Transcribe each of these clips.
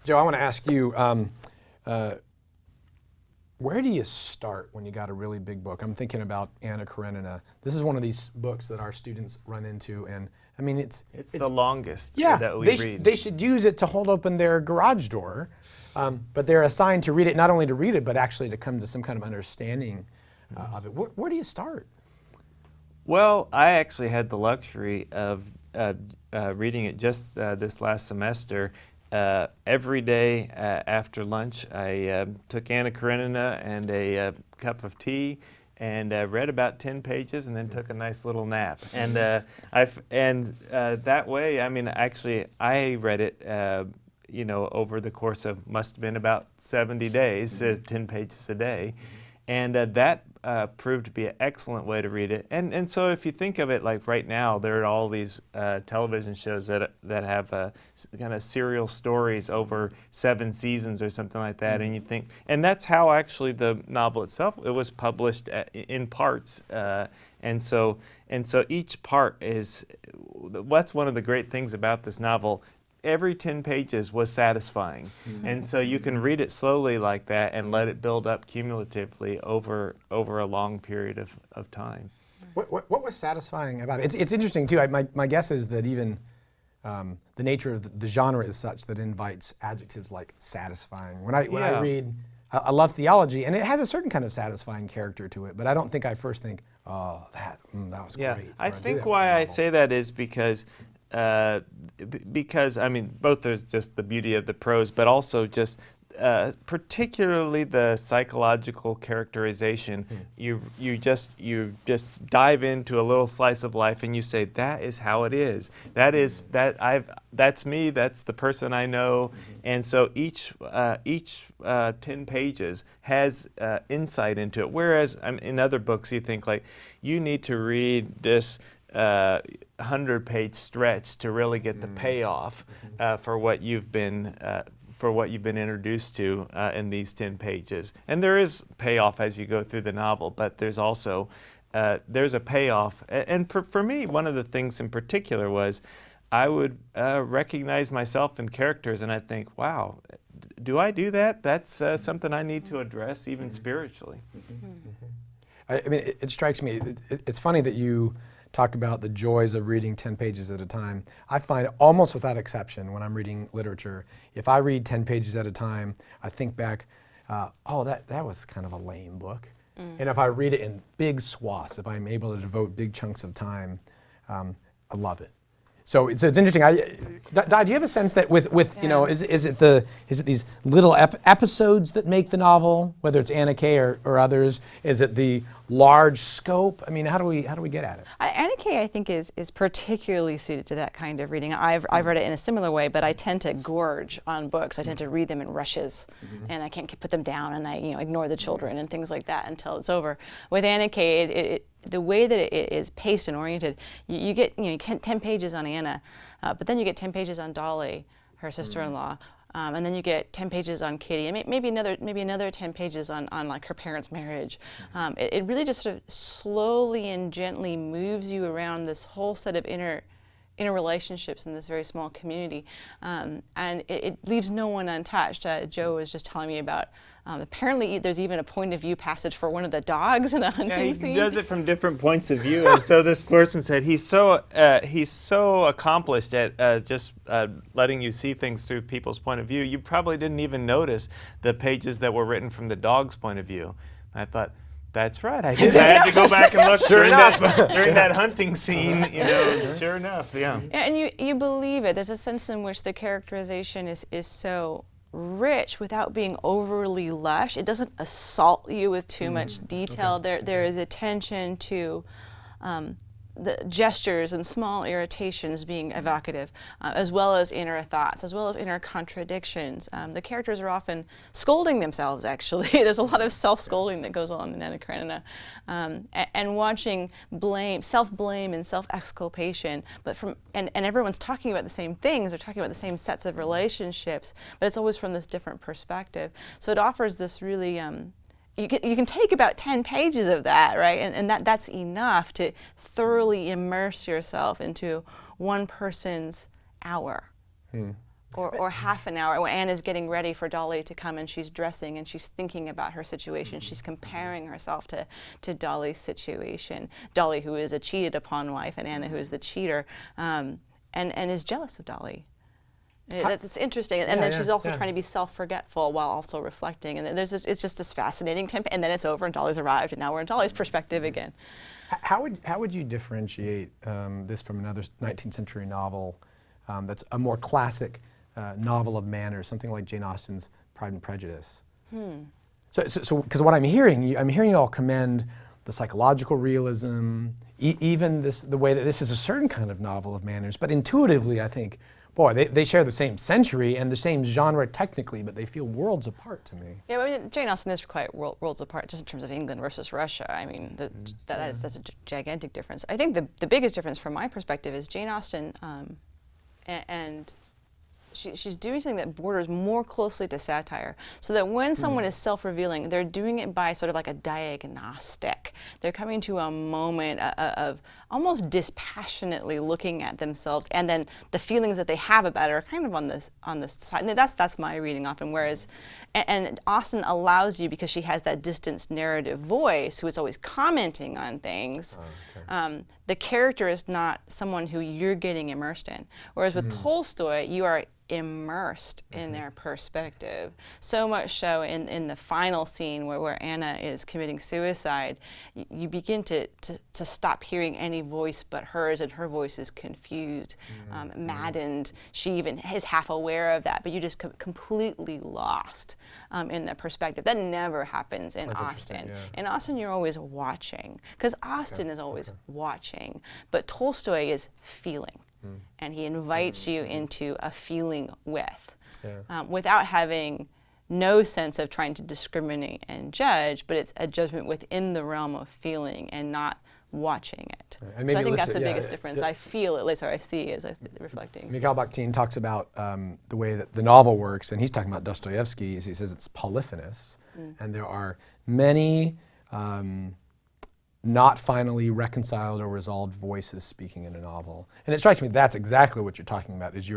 Joe, I want to ask you, where do you start when you got a really big book? I'm thinking about Anna Karenina. This is one of these books that our students run into, and I mean, it's the longest yeah, that we read. They should use it to hold open their garage door, but they're assigned to read it, not only to read it, but actually to come to some kind of understanding of it. Where do you start? Well, I actually had the luxury of reading it just this last semester. Every day after lunch, I took Anna Karenina and a cup of tea and read about 10 pages and then took a nice little nap. And that way, I mean, actually, I read it, over the course of must have been about 70 days, 10 pages a day. And that proved to be an excellent way to read it. And so if you think of it like right now, there are all these television shows that have kind of serial stories over 7 seasons or something like that. And you think, and that's how actually the novel itself, it was published in parts. And so each part is, that's one of the great things about this novel. Every 10 pages was satisfying. And so you can read it slowly like that and let it build up cumulatively over a long period of time. What was satisfying about it? It's interesting too. My guess is that even the nature of the genre is such that it invites adjectives like satisfying. When I read, I love theology, and it has a certain kind of satisfying character to it, but I don't think I first think, oh, that was great. I think why I say that is because I mean, both there's just the beauty of the prose, but also just particularly the psychological characterization. You just dive into a little slice of life and you say, that is how it is. That's me. That's the person I know. And so each 10 pages has insight into it. Whereas in other books, you think like you need to read this 100-page stretch to really get the payoff for what you've been introduced to in these 10 pages. And there is payoff as you go through the novel, but there's also there's a payoff. And for me, one of the things in particular was I would recognize myself in characters, and I'd think, wow, do I do that? That's something I need to address even spiritually. I mean, it strikes me. It's funny that you talk about the joys of reading 10 pages at a time. I find almost without exception when I'm reading literature, if I read 10 pages at a time, I think back, that was kind of a lame book. And if I read it in big swaths, if I'm able to devote big chunks of time, I love it. So it's interesting. Di, do you have a sense that with is it these little episodes that make the novel, whether it's Anna K or others? Is it the large scope? I mean, how do we get at it? Anna K, I think, is particularly suited to that kind of reading. I've read it in a similar way, but I tend to gorge on books. I tend to read them in rushes, and I can't put them down, and I ignore the children and things like that until it's over. With Anna K, the way that it is paced and oriented, you get 10 pages on Anna, but then you get 10 pages on Dolly, her sister-in-law, and then you get 10 pages on Kitty, and maybe another 10 pages on like her parents' marriage. It really just sort of slowly and gently moves you around this whole set of inner relationships in this very small community, and it leaves no one untouched. Joe was just telling me about apparently there's even a point of view passage for one of the dogs in a hunting scene. He does it from different points of view, and so this person said he's so accomplished at just letting you see things through people's point of view. You probably didn't even notice the pages that were written from the dog's point of view. And I thought, that's right. I had to go back and look during that hunting scene. Sure enough, yeah. And you believe it. There's a sense in which the characterization is so rich without being overly lush. It doesn't assault you with too much detail. Okay. There is attention to the gestures and small irritations being evocative, as well as inner thoughts, as well as inner contradictions. The characters are often scolding themselves, actually. There's a lot of self-scolding that goes on in Anna Karenina. And watching self-blame and self-exculpation, and everyone's talking about the same things, they're talking about the same sets of relationships, but it's always from this different perspective. So it offers this really you can take about 10 pages of that, right? And that's enough to thoroughly immerse yourself into one person's hour. or half an hour when Anna's getting ready for Dolly to come and she's dressing and she's thinking about her situation. She's comparing herself to Dolly's situation. Dolly, who is a cheated upon wife, and Anna, who is the cheater, and is jealous of Dolly. That's interesting. And then she's also trying to be self-forgetful while also reflecting. And there's it's just this fascinating tempo. And then it's over and Dolly's arrived and now we're in Dolly's perspective again. How would you differentiate this from another 19th century novel that's a more classic novel of manners, something like Jane Austen's Pride and Prejudice? So because what I'm hearing you all commend the psychological realism, even the way that this is a certain kind of novel of manners, but intuitively I think, boy, they share the same century and the same genre technically, but they feel worlds apart to me. Yeah, I mean, Jane Austen is quite worlds apart, just in terms of England versus Russia. I mean, that's a gigantic difference. I think the biggest difference from my perspective is Jane Austen, and she's doing something that borders more closely to satire, so that when someone is self-revealing, they're doing it by sort of like a diagnostic. They're coming to a moment of almost dispassionately looking at themselves, and then the feelings that they have about it are kind of on this side. And that's my reading often. Whereas, and Austen allows you, because she has that distanced narrative voice, who is always commenting on things. The character is not someone who you're getting immersed in. Whereas with Tolstoy, you are immersed in their perspective. So much so in the final scene where Anna is committing suicide, you begin to stop hearing any voice but hers, and her voice is confused, maddened. She even is half aware of that, but you just completely lost in the perspective. That never happens in Austen. In Austen, you're always watching, because Austen is always watching, but Tolstoy is feeling. And he invites you into a feeling with, without having no sense of trying to discriminate and judge, but it's a judgment within the realm of feeling and not watching it. And so I think that's the biggest difference. I feel, at least, or I see as I'm reflecting. Mikhail Bakhtin talks about the way that the novel works, and he's talking about Dostoevsky. He says it's polyphonous, and there are many not finally reconciled or resolved voices speaking in a novel. And it strikes me that's exactly what you're talking about, is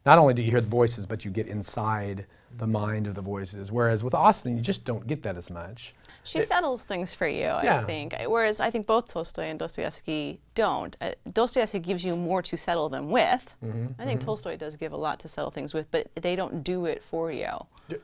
not only do you hear the voices, but you get inside the mind of the voices. Whereas with Austen, you just don't get that as much. She settles things for you, I think. Whereas I think both Tolstoy and Dostoevsky don't. Dostoevsky gives you more to settle them with. I think Tolstoy does give a lot to settle things with, but they don't do it for you.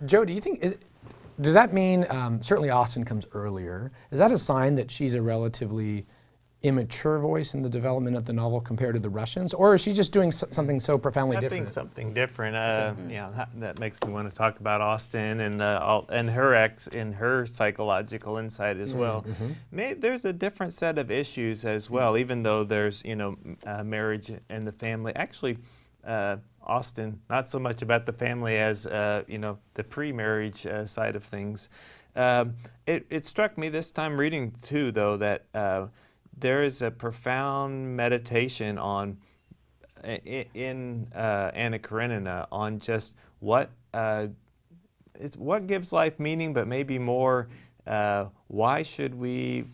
Joe, do you think, does that mean, certainly Austen comes earlier, is that a sign that she's a relatively immature voice in the development of the novel compared to the Russians, or is she just doing something so profoundly different? I think something different. That makes me want to talk about Austen and her psychological insight as well. There's a different set of issues as well, even though there's marriage and the family. Actually, Austen, not so much about the family as the pre-marriage side of things. It struck me this time reading too, though, that there is a profound meditation in Anna Karenina on just what gives life meaning, but maybe more why should we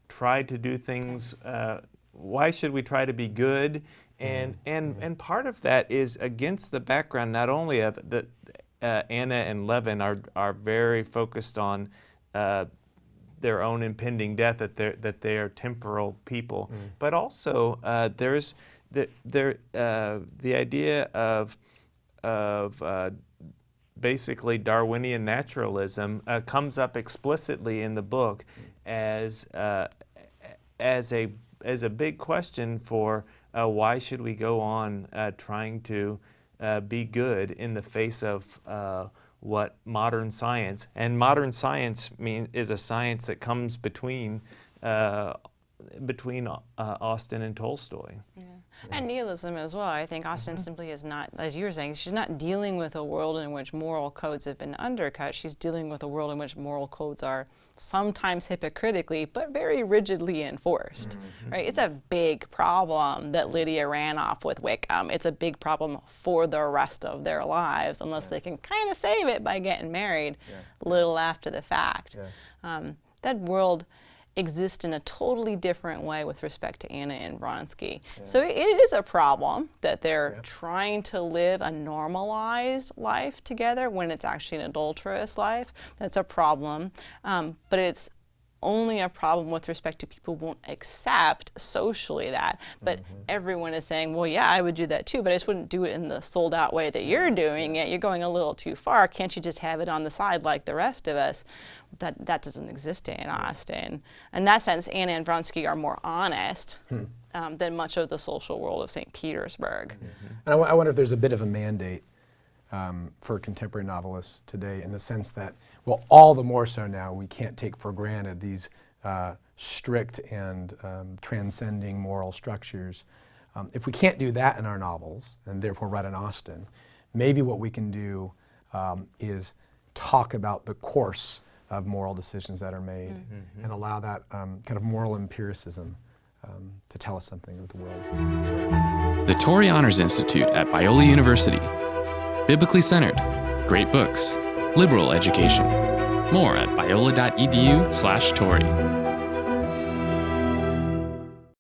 try to do things? Why should we try to be good? And part of that is against the background not only of the Anna and Levin are very focused on their own impending death, that they are temporal people, but also there's the idea of basically Darwinian naturalism comes up explicitly in the book as a big question for why should we go on trying to be good in the face of what modern science, and modern science is a science that comes between Austen and Tolstoy. And nihilism as well. I think Austen simply is not, as you were saying, she's not dealing with a world in which moral codes have been undercut. She's dealing with a world in which moral codes are sometimes hypocritically, but very rigidly enforced. Right? It's a big problem that Lydia ran off with Wickham. It's a big problem for the rest of their lives, unless they can kind of save it by getting married a little after the fact. That world exist in a totally different way with respect to Anna and Vronsky. So it is a problem that they're trying to live a normalized life together when it's actually an adulterous life. That's a problem, but it's only a problem with respect to people who won't accept socially that. But everyone is saying, well, yeah, I would do that too, but I just wouldn't do it in the sold out way that you're doing it. You're going a little too far. Can't you just have it on the side like the rest of us? That doesn't exist in Austen. In that sense, Anna and Vronsky are more honest than much of the social world of St. Petersburg. And I wonder if there's a bit of a mandate for contemporary novelists today, in the sense that, well, all the more so now, we can't take for granted these strict and transcending moral structures. If we can't do that in our novels, and therefore write an Austen, maybe what we can do is talk about the course of moral decisions that are made, and allow that kind of moral empiricism to tell us something of the world. The Torrey Honors Institute at Biola University. Biblically centered, great books, liberal education. More at biola.edu/Torrey.